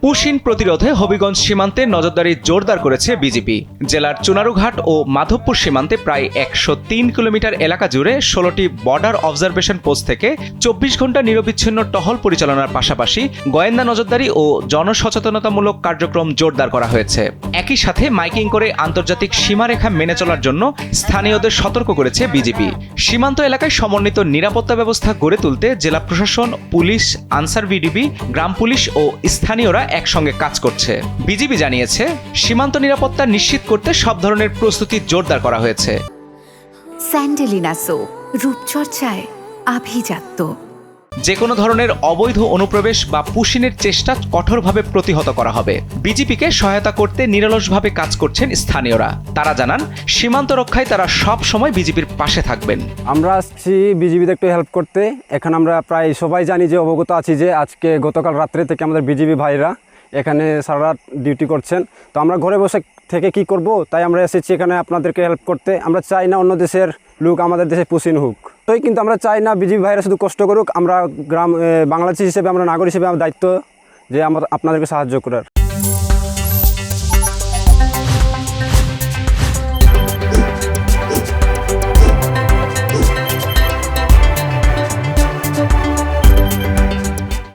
Push in প্রতিরোধে হবিগঞ্জ সীমান্তে নজরদারি জোরদার করেছে বিজিবি। জেলার চুনারুঘাট ও মাধবপুর সীমান্তে প্রায় ১০৩ কিলোমিটার এলাকা জুড়ে ১৬টি বর্ডার অবজারভেশন পোস্ট থেকে ২৪ ঘন্টা নিরবিচ্ছিন্ন টহল পরিচালনার পাশাপাশি গোয়েন্দা নজরদারি ও জনসচেতনতামূলক কার্যক্রম জোরদার করা হয়েছে। একই সাথে মাইকিং করে আন্তর্জাতিক সীমারেখা মেনে চলার জন্য স্থানীয়দের সতর্ক করেছে বিজিবি। সীমান্ত এলাকায় সমন্বিত নিরাপত্তা ব্যবস্থা গড়ে তুলতে জেলা প্রশাসন, পুলিশ, আনসার ভিডিপি, গ্রাম পুলিশ ও স্থানীয়রা একসঙ্গে কাজ করছে। বিজিবি জানিয়েছে, সীমান্ত নিরাপত্তা নিশ্চিত করতে সব ধরনের প্রস্তুতি জোরদার করা হয়েছে। স্যান্ডেলিনা সো, রূপচর্চায় আভিজাত্য। যে কোনো ধরনের অবৈধ অনুপ্রবেশ বা পুশিনের চেষ্টা কঠোরভাবে প্রতিহত করা হবে। বিজিপিকে সহায়তা করতে নিরলসভাবে কাজ করছেন স্থানীয়রা। তারা জানান, সীমান্ত রক্ষায় তারা সব সময় বিজিপির পাশে থাকবেন। আমরা আসছি বিজিবিতে একটু হেল্প করতে। এখন আমরা প্রায় সবাই জানি যে অবগত আছি যে আজকে গতকাল রাত্রে থেকে আমাদের বিজিবি ভাইরা এখানে সারা রাত ডিউটি করছেন। তো আমরা ঘরে বসে থেকে কি করব, তাই আমরা এসেছি এখানে আপনাদেরকে হেল্প করতে। আমরা চাই না অন্য দেশের লোক আমাদের দেশে পুশিন হোক। তো কিন্তু আমরা চাই না বিজিবি ভাইরা শুধু কষ্ট করুক। আমরা বাংলাদেশি হিসেবে, আমরা নাগরিক হিসেবে আমার দায়িত্ব যে আমরা আপনাদেরকে সাহায্য করার।